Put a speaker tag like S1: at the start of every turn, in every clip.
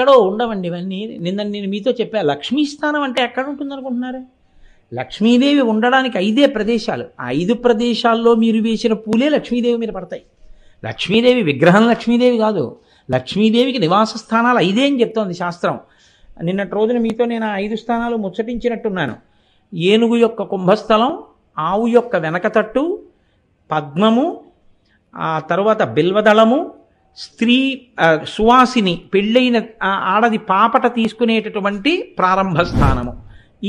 S1: ఎక్కడో ఉండవండి ఇవన్నీ. నేను మీతో చెప్పా, లక్ష్మీ స్థానం అంటే ఎక్కడ ఉంటుంది అనుకుంటున్నారు? లక్ష్మీదేవి ఉండడానికి 5 ప్రదేశాలు. ఆ 5 ప్రదేశాల్లో మీరు వేసిన పూలే లక్ష్మీదేవి మీద పడతాయి. లక్ష్మీదేవి విగ్రహం లక్ష్మీదేవి కాదు, లక్ష్మీదేవికి నివాస స్థానాలు 5 అని చెప్తోంది శాస్త్రం. నిన్నటి రోజున మీతో నేను ఆ 5 స్థానాలు ముచ్చటించినట్టున్నాను. ఏనుగు యొక్క కుంభస్థలం, ఆవు యొక్క వెనకతట్టు, పద్మము, ఆ తర్వాత బిల్వదళము, స్త్రీ సువాసిని పెళ్ళైన ఆడది పాపట తీసుకునేటటువంటి ప్రారంభ స్థానము.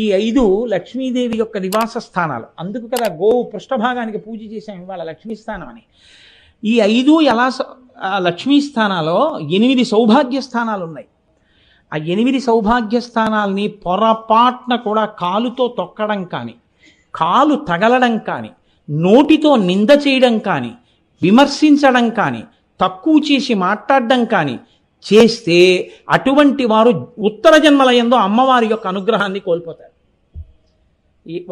S1: ఈ 5 లక్ష్మీదేవి యొక్క నివాస స్థానాలు. అందుకు కదా గోవు పృష్ఠభాగానికి పూజ చేసాం ఇవాళ లక్ష్మీ స్థానం అని. ఈ 5 ఎలా లక్ష్మీ స్థానాలో 8 సౌభాగ్య స్థానాలు ఉన్నాయి. ఆ 8 సౌభాగ్య స్థానాల్ని పొరపాటున కూడా కాలుతో తొక్కడం కానీ, కాలు తగలడం కానీ, నోటితో నింద చేయడం కానీ, విమర్శించడం కానీ, తక్కువ చేసి మాట్లాడడం కానీ చేస్తే అటువంటి వారు ఉత్తర జన్మలయందు అమ్మవారి యొక్క అనుగ్రహాన్ని కోల్పోతారు.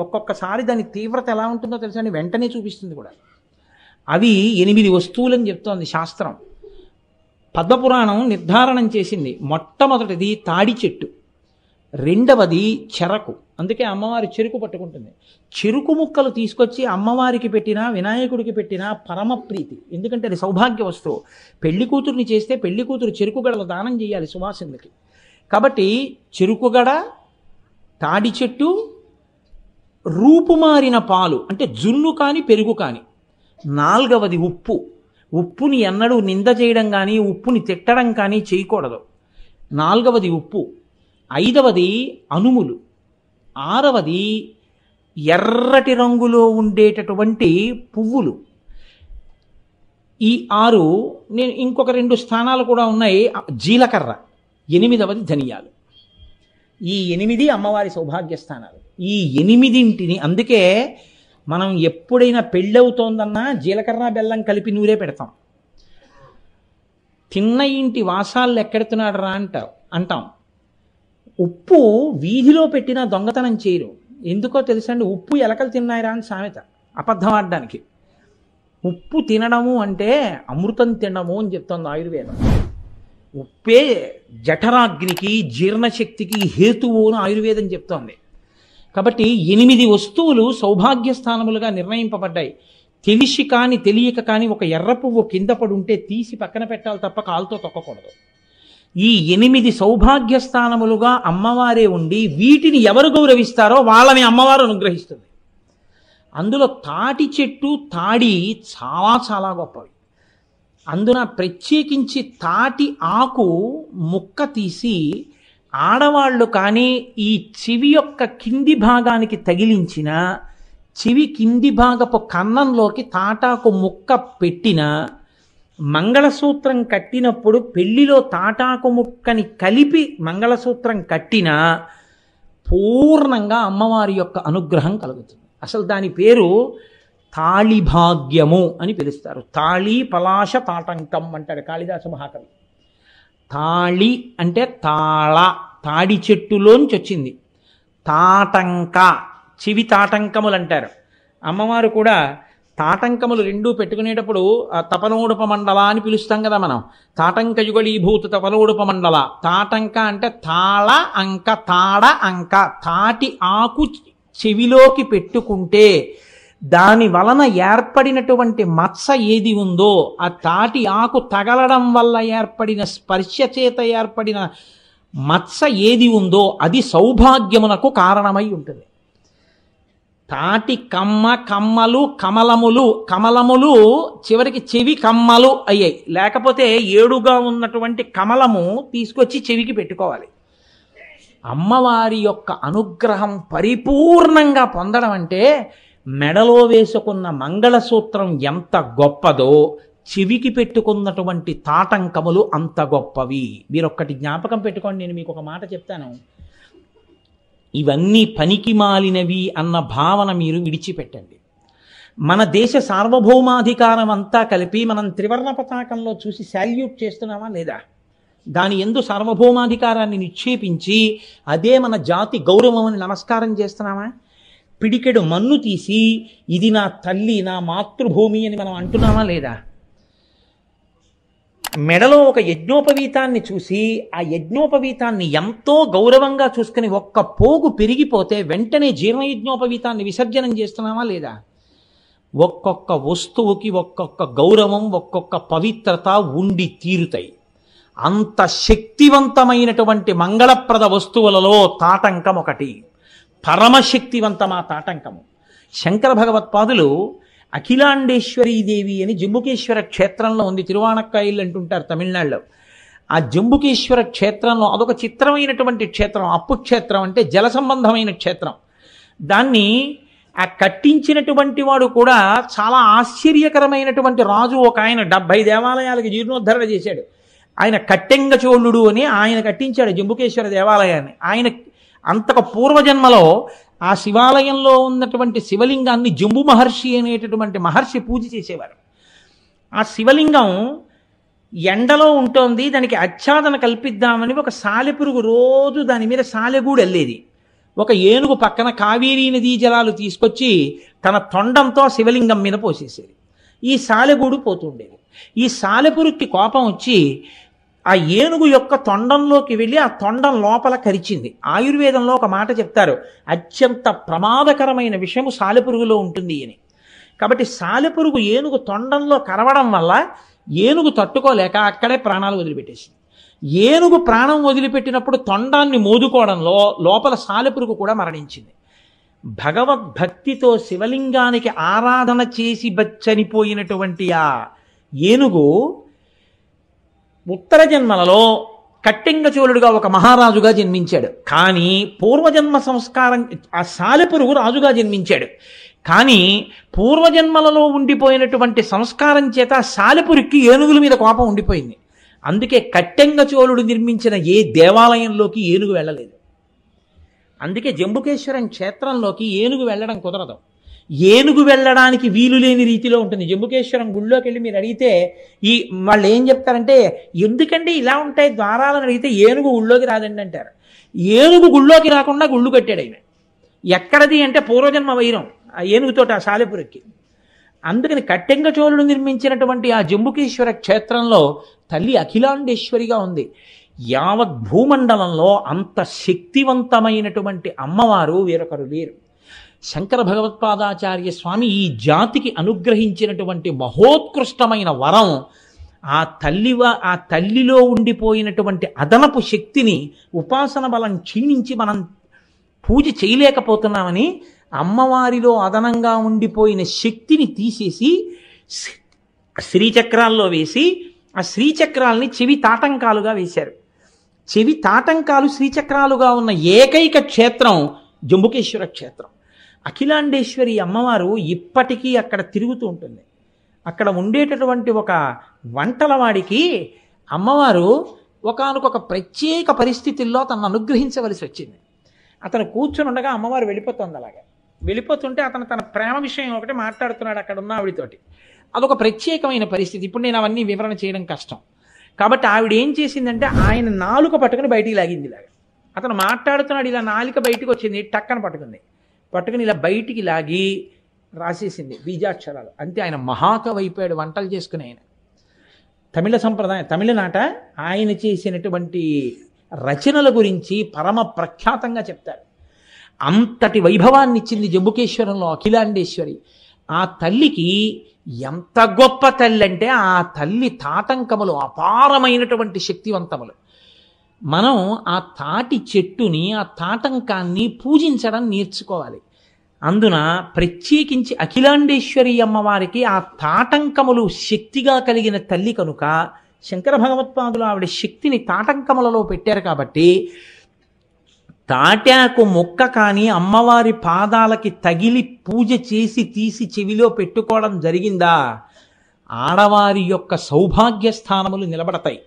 S1: ఒక్కొక్కసారి దాని తీవ్రత ఎలా ఉంటుందో తెలుసా అని వెంటనే చూపిస్తుంది కూడా. అవి 8 వస్తువులని చెప్తోంది శాస్త్రం. పద్మపురాణం నిర్ధారణం చేసింది. మొట్టమొదటిది తాడి చెట్టు, రెండవది చెరకు. అందుకే అమ్మవారి చెరుకు పట్టుకుంటుంది. చెరుకు ముక్కలు తీసుకొచ్చి అమ్మవారికి పెట్టినా వినాయకుడికి పెట్టినా పరమ ప్రీతి. ఎందుకంటే అది సౌభాగ్య వస్తువు. పెళ్లి కూతుర్ని చేస్తే పెళ్లి కూతురు చెరుకు గడలు దానం చేయాలి సువాసినులకి. కాబట్టి చెరుకు గడ, తాడి చెట్టు, రూపుమారిన పాలు అంటే జున్ను కానీ పెరుగు కానీ. 4వది ఉప్పు. ఉప్పుని ఎన్నడూ నింద చేయడం కానీ ఉప్పుని తిట్టడం కానీ చేయకూడదు. 4వది ఉప్పు. 5వది అనుములు. 6వది ఎర్రటి రంగులో ఉండేటటువంటి పువ్వులు. ఈ 6 నేను ఇంకొక 2 స్థానాలు కూడా ఉన్నాయి. జీలకర్ర. 8వది ధనియాలు. ఈ 8 అమ్మవారి సౌభాగ్య స్థానాలు. ఈ 8ంటిని అందుకే మనం ఎప్పుడైనా పెళ్ళవుతోందన్నా జీలకర్ర బెల్లం కలిపి నూరే పెడతాం. తిన్న ఇంటి వాసాలు ఎక్కడుతున్నాడు రా అంటాం. ఉప్పు వీధిలో పెట్టినా దొంగతనం చేయరు. ఎందుకో తెలుసండి, ఉప్పు ఎలకలు తిన్నాయిరా అని సామెత, అబద్ధం ఆడడానికి. ఉప్పు తినడము అంటే అమృతం తినడము అని చెప్తోంది ఆయుర్వేదం. ఉప్పే జఠరాగ్నికి జీర్ణశక్తికి హేతువు అని ఆయుర్వేదం చెప్తోంది. కాబట్టి 8 వస్తువులు సౌభాగ్య స్థానములుగా నిర్ణయింపబడ్డాయి. తెలిసి కానీ తెలియక కానీ ఒక ఎర్ర పువ్వు కింద పడి ఉంటే తీసి పక్కన పెట్టాలి తప్ప కాలుతో తొక్కకూడదు. ఈ 8 సౌభాగ్య స్థానములుగా అమ్మవారే ఉండి వీటిని ఎవరు గౌరవిస్తారో వాళ్ళని అమ్మవారు అనుగ్రహిస్తుంది. అందులో తాటి చెట్టు, తాడి చాలా చాలా గొప్పవి. అందున ప్రత్యేకించి తాటి ఆకు ముక్క తీసి ఆడవాళ్ళు కానీ ఈ చెవి యొక్క కింది భాగానికి తగిలించిన, చెవి కింది భాగపు కన్నంలోకి తాటాకు ముక్క పెట్టిన, మంగళసూత్రం కట్టినప్పుడు పెళ్లిలో తాటాకు ముక్కని కలిపి మంగళసూత్రం కట్టిన పూర్ణంగా అమ్మవారి యొక్క అనుగ్రహం కలుగుతుంది. అసలు దాని పేరు తాళిభాగ్యము అని పిలుస్తారు. తాళి పలాశ తాటంకం అంటాడు కాళిదాస మహాకవి. తాళి అంటే తాళ, తాడి చెట్టులోంచి వచ్చింది. తాటంక, చెవి తాటంకములు అంటారు. అమ్మవారు కూడా తాటంకములు 2 పెట్టుకునేటప్పుడు తపనోడుప మండల అని పిలుస్తాం కదా మనం. తాటంక యుగళీభూత తపనోడుప మండల. తాటంక అంటే తాళ అంక, తాడ అంక. తాటి ఆకు చెవిలోకి పెట్టుకుంటే దాని వలన ఏర్పడినటువంటి మత్స ఏది ఉందో, ఆ తాటి ఆకు తగలడం వల్ల ఏర్పడిన స్పర్శ చేత ఏర్పడిన మత్స ఏది ఉందో అది సౌభాగ్యమునకు కారణమై ఉంటుంది. తాటి కమ్మ, కమ్మలు, కమలములు చివరికి చెవి కమ్మలు అయ్యాయి. లేకపోతే 7గా ఉన్నటువంటి కమలము తీసుకొచ్చి చెవికి పెట్టుకోవాలి. అమ్మవారి యొక్క అనుగ్రహం పరిపూర్ణంగా పొందడం అంటే మెడలో వేసుకున్న మంగళసూత్రం ఎంత గొప్పదో చెవికి పెట్టుకున్నటువంటి తాటంకములు అంత గొప్పవి. మీరొక్కటి జ్ఞాపకం పెట్టుకోండి. నేను మీకు ఒక మాట చెప్తాను. ఇవన్నీ పనికి మాలినవి అన్న భావన మీరు విడిచిపెట్టండి. మన దేశ సార్వభౌమాధికారం అంతా కలిపి మనం త్రివర్ణ పతాకంలో చూసి శాల్యూట్ చేస్తున్నామా లేదా? దాని యందు సార్వభౌమాధికారాన్ని నిక్షేపించి అదే మన జాతి గౌరవం అని నమస్కారం చేస్తున్నామా? పిడికెడు మన్ను తీసి ఇది నా తల్లి, నా మాతృభూమి అని మనం అంటున్నామా లేదా? మెడలో ఒక యజ్ఞోపవీతాన్ని చూసి ఆ యజ్ఞోపవీతాన్ని ఎంతో గౌరవంగా చూసుకుని ఒక్క పోగు పెరిగిపోతే వెంటనే జీర్ణయజ్ఞోపవీతాన్ని విసర్జనం చేస్తున్నామా లేదా? ఒక్కొక్క వస్తువుకి ఒక్కొక్క గౌరవం, ఒక్కొక్క పవిత్రత ఉండి తీరుతాయి. అంత శక్తివంతమైనటువంటి మంగళప్రద వస్తువులలో తాటంకం ఒకటి. పరమశక్తివంతం ఆ తాటంకము. శంకర భగవత్పాదులు అఖిలాండేశ్వరీదేవి అని జంబుకేశ్వర క్షేత్రంలో ఉంది. తిరువాణక్కాయిల్ అంటుంటారు తమిళనాడులో. ఆ జంబుకేశ్వర క్షేత్రంలో అదొక చిత్రమైనటువంటి క్షేత్రం. అప్పు క్షేత్రం అంటే జల సంబంధమైన క్షేత్రం. దాన్ని ఆ కట్టించినటువంటి వాడు కూడా చాలా ఆశ్చర్యకరమైనటువంటి రాజు. ఒక ఆయన 70 దేవాలయాలకు జీర్ణోద్ధరణ చేశాడు. ఆయన కట్టెంగ చోళుడు అని ఆయన కట్టించాడు జంబుకేశ్వర దేవాలయాన్ని. ఆయన అంతకు పూర్వజన్మలో ఆ శివాలయంలో ఉన్నటువంటి శివలింగాన్ని జంబు మహర్షి అనేటటువంటి మహర్షి పూజ చేసేవారు. ఆ శివలింగం ఎండలో ఉంటుంది. దానికి ఆచ్ఛాదన కల్పిద్దామని ఒక సాలెపురుగు రోజు దాని మీద సాలెగూడు వెళ్ళేది. ఒక ఏనుగు పక్కన కావేరీ నదీ జలాలు తీసుకొచ్చి తన తొండంతో శివలింగం మీద పోసేసేది. ఈ సాలెగూడు పోతుండేది. ఈ సాలెపురుగుకి కోపం వచ్చి ఆ ఏనుగు యొక్క తొండంలోకి వెళ్ళి ఆ తొండం లోపల కరిచింది. ఆయుర్వేదంలో ఒక మాట చెప్తారు, అత్యంత ప్రమాదకరమైన విషము సాలెపురుగులో ఉంటుంది అని. కాబట్టి సాలెపురుగు ఏనుగు తొండంలో కరవడం వల్ల ఏనుగు తట్టుకోలేక అక్కడే ప్రాణాలు వదిలిపెట్టేసింది. ఏనుగు ప్రాణం వదిలిపెట్టినప్పుడు తొండాన్ని మోదుకోవడంలో లోపల సాలెపురుగు కూడా మరణించింది. భగవద్భక్తితో శివలింగానికి ఆరాధన చేసి చనిపోయినటువంటి ఆ ఏనుగు ఉత్తర జన్మలలో కట్టెంగచోళుడుగా ఒక మహారాజుగా జన్మించాడు. కానీ పూర్వజన్మ సంస్కారం ఆ సాలెపురుగు రాజుగా జన్మించాడు. కానీ పూర్వజన్మలలో ఉండిపోయినటువంటి సంస్కారం చేత సాలెపురికి ఏనుగుల మీద కోపం ఉండిపోయింది. అందుకే కట్టెంగచోళుడు నిర్మించిన ఏ దేవాలయంలోకి ఏనుగు వెళ్ళలేదు. అందుకే జంబుకేశ్వరం క్షేత్రంలోకి ఏనుగు వెళ్ళడం కుదరదు. ఏనుగు వెళ్ళడానికి వీలు లేని రీతిలో ఉంటుంది. జంబుకేశ్వరం గుళ్ళోకి వెళ్ళి మీరు అడిగితే వాళ్ళు ఏం చెప్తారంటే, ఎందుకంటే ఇలా ఉంటాయి ద్వారాలను అడిగితే ఏనుగు గుళ్ళోకి రాదండి అంటారు. ఏనుగు గుళ్ళోకి రాకుండా గుళ్ళు కట్టాడు ఆయన. ఎక్కడది అంటే పూర్వజన్మ వైరం ఆ ఏనుగుతోటి ఆ సాలెపురికి. అందుకని కట్టెంగచోళుడు నిర్మించినటువంటి ఆ జంబుకేశ్వర క్షేత్రంలో తల్లి అఖిలాండేశ్వరిగా ఉంది. యావత్ భూమండలంలో అంత శక్తివంతమైనటువంటి అమ్మవారు వేరొకరు లేరు. శంకర భగవత్పాదాచార్య స్వామి ఈ జాతికి అనుగ్రహించినటువంటి మహోత్కృష్టమైన వరం ఆ తల్లిలో ఉండిపోయినటువంటి అదనపు శక్తిని ఉపాసన బలం క్షీణించి మనం పూజ చేయలేకపోతున్నామని అమ్మవారిలో అదనంగా ఉండిపోయిన శక్తిని తీసేసి శ్రీచక్రాల్లో వేసి ఆ శ్రీచక్రాల్ని చెవి తాటంకాలుగా వేశారు. చెవి తాటంకాలు శ్రీచక్రాలుగా ఉన్న ఏకైక క్షేత్రం జంబుకేశ్వర క్షేత్రం. అఖిలాండేశ్వరి అమ్మవారు ఇప్పటికీ అక్కడ తిరుగుతూ ఉంటుంది. అక్కడ ఉండేటటువంటి ఒక వంటలవాడికి అమ్మవారు ఒకానొక ప్రత్యేక పరిస్థితుల్లో తనను అనుగ్రహించవలసి వచ్చింది. అతను కూర్చొని ఉండగా అమ్మవారు వెళ్ళిపోతుంది. అలాగా వెళ్ళిపోతుంటే అతను తన ప్రేమ విషయం ఒకటి మాట్లాడుతున్నాడు అక్కడ ఉన్న ఆవిడతోటి. అదొక ప్రత్యేకమైన పరిస్థితి. ఇప్పుడు నేను అవన్నీ వివరణ చేయడం కష్టం. కాబట్టి ఆవిడ ఏం చేసిందంటే ఆయన నాలుక పట్టుకుని బయటికి లాగింది. ఇలాగా అతను మాట్లాడుతున్నాడు, ఇలా నాలుక బయటికి వచ్చింది, టక్కన పట్టుకుని ఇలా బయటికి లాగి రాసేసింది బీజాక్షరాలు. అంతే. ఆయన మహాకవి అయిపోయాడు వంటలు చేసుకుని. ఆయన తమిళ సంప్రదాయం, తమిళనాట ఆయన చేసినటువంటి రచనల గురించి పరమ ప్రఖ్యాతంగా చెప్తారు. అంతటి వైభవాన్ని ఇచ్చింది జంబుకేశ్వరంలో అఖిలాండేశ్వరి. ఆ తల్లికి ఎంత గొప్ప తల్లి అంటే ఆ తల్లి తాటంకములు అపారమైనటువంటి శక్తివంతములు. మనం ఆ తాటి చెట్టుని ఆ తాటంకాన్ని పూజించడం నేర్చుకోవాలి. అందున ప్రత్యేకించి అఖిలాండేశ్వరి అమ్మవారికి ఆ తాటంకములు శక్తిగా కలిగిన తల్లి కనుక శంకర భగవత్పాదులు ఆవిడ శక్తిని తాటంకములలో పెట్టారు. కాబట్టి తాటాకు మొక్క కానీ అమ్మవారి పాదాలకి తగిలి పూజ చేసి తీసి చెవిలో పెట్టుకోవడం జరిగిందా, ఆడవారి యొక్క సౌభాగ్య స్థానములు నిలబడతాయి.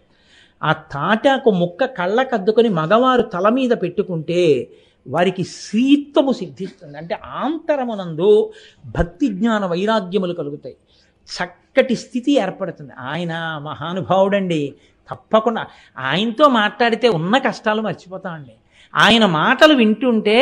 S1: ఆ తాటాకు మొక్క కళ్ళకద్దుకొని మగవారు తల మీద పెట్టుకుంటే వారికి శ్రీత్వము సిద్ధిస్తుంది. అంటే ఆంతరమునందు భక్తి జ్ఞాన వైరాగ్యములు కలుగుతాయి. చక్కటి స్థితి ఏర్పడుతుంది. ఆయన మహానుభావుడండి. తప్పకుండా ఆయనతో మాట్లాడితే ఉన్న కష్టాలు మర్చిపోతామండి. ఆయన మాటలు వింటుంటే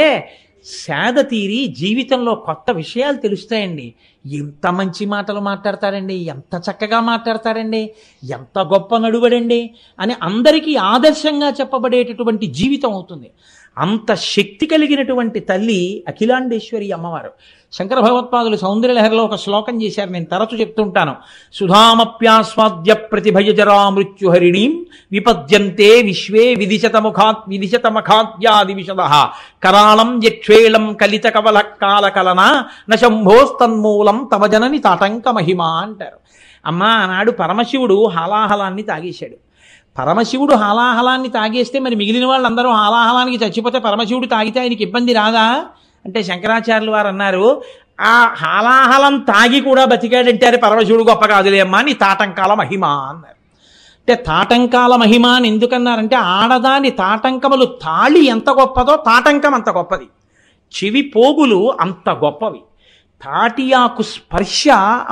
S1: సేద తీరి జీవితంలో కొత్త విషయాలు తెలుస్తాయండి. ఎంత మంచి మాటలు మాట్లాడతారండి, ఎంత చక్కగా మాట్లాడతారండి, ఎంత గొప్ప నడువడండి అని అందరికీ ఆదర్శంగా చెప్పబడేటటువంటి జీవితం అవుతుంది. అంత శక్తి కలిగినటువంటి తల్లి అఖిలాండేశ్వరి అమ్మవారు. శంకర భగవత్పాదులు సౌందర్యలహరిలో ఒక శ్లోకం చేశారు, నేను తరచు చెప్తుంటాను. సుధామప్యాస్వాద్య ప్రతిభయజరా మృత్యుహరిణీం విపద్యంతే విశ్వే విదిశతమఖాద్యాది విశద కరాళం యక్షేళం కలిత కవల కాలకలన నశంభోస్తన్మూలం తమ జనని తాటంక మహిమ అంటారు. అమ్మ, ఆనాడు పరమశివుడు హాలాహలాన్ని తాగేశాడు. పరమశివుడు హాలాహలాన్ని తాగేస్తే మరి మిగిలిన వాళ్ళందరూ హాలాహలానికి చచ్చిపోతే పరమశివుడు తాగితే ఆయనకి ఇబ్బంది రాదా అంటే శంకరాచార్యులు వారు అన్నారు, ఆ హాలాహలం తాగి కూడా బతికాడంటే అది పరమశివుడు గొప్ప కాదులే అమ్మా, నీ తాటంకాల మహిమ అన్నారు. అంటే తాటంకాల మహిమ అని ఎందుకన్నారంటే ఆడదాని తాటంకములు తాళి ఎంత గొప్పదో తాటంకం అంత గొప్పది, చెవి పోగులు అంత గొప్పవి, తాటియాకు స్పర్శ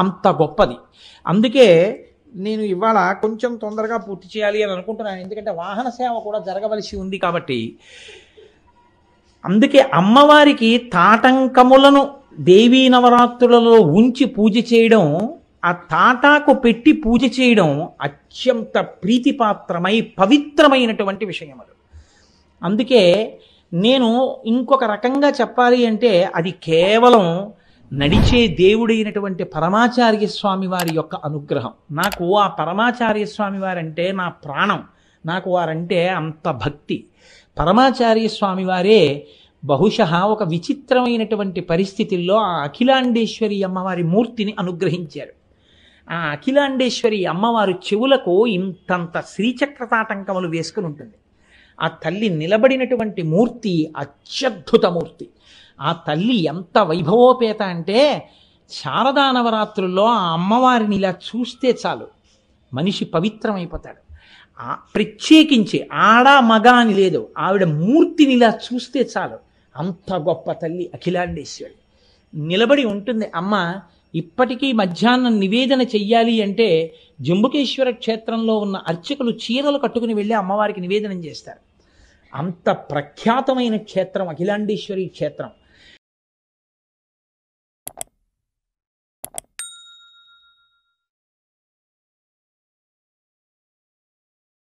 S1: అంత గొప్పది. అందుకే నేను ఇవాళ కొంచెం తొందరగా పూర్తి చేయాలి అని అనుకుంటున్నాను, ఎందుకంటే వాహన సేవ కూడా జరగవలసి ఉంది కాబట్టి. అందుకే అమ్మవారికి తాటంకములను దేవీ నవరాత్రులలో ఉంచి పూజ చేయడం, ఆ తాటాకు పెట్టి పూజ చేయడం అత్యంత ప్రీతిపాత్రమై పవిత్రమైనటువంటి విషయములు. అందుకే నేను ఇంకొక రకంగా చెప్పాలి అంటే అది కేవలం నడిచే దేవుడైనటువంటి పరమాచార్య స్వామి వారి యొక్క అనుగ్రహం. నాకు ఆ పరమాచార్య స్వామి వారంటే నా ప్రాణం, నాకు వారంటే అంత భక్తి. పరమాచార్య స్వామి వారే బహుశः ఒక విచిత్రమైనటువంటి పరిస్థితుల్లో ఆ అఖిలాండేశ్వరి అమ్మవారి మూర్తిని అనుగ్రహించారు. ఆ అఖిలాండేశ్వరి అమ్మవారు చెవులకు ఇంతంత శ్రీచక్రతాటంకములు వేసుకుని ఉంటుంది. ఆ తల్లి నిలబడినటువంటి మూర్తి అత్యద్భుత మూర్తి. ఆ తల్లి ఎంత వైభవోపేత అంటే శారదా నవరాత్రుల్లో ఆ అమ్మవారిని ఇలా చూస్తే చాలు మనిషి పవిత్రమైపోతాడు. ప్రత్యేకించి ఆడ మగ అని లేదు, ఆవిడ మూర్తిని ఇలా చూస్తే చాలు అంత గొప్ప తల్లి అఖిలాండేశ్వరి. నిలబడి ఉంటుంది అమ్మ. ఇప్పటికీ మధ్యాహ్నం నివేదన చెయ్యాలి అంటే జంబుకేశ్వర క్షేత్రంలో ఉన్న అర్చకులు చీరలు కట్టుకుని వెళ్ళి అమ్మవారికి నివేదనం చేస్తారు. అంత ప్రఖ్యాతమైన క్షేత్రం అఖిలాండేశ్వరి క్షేత్రం.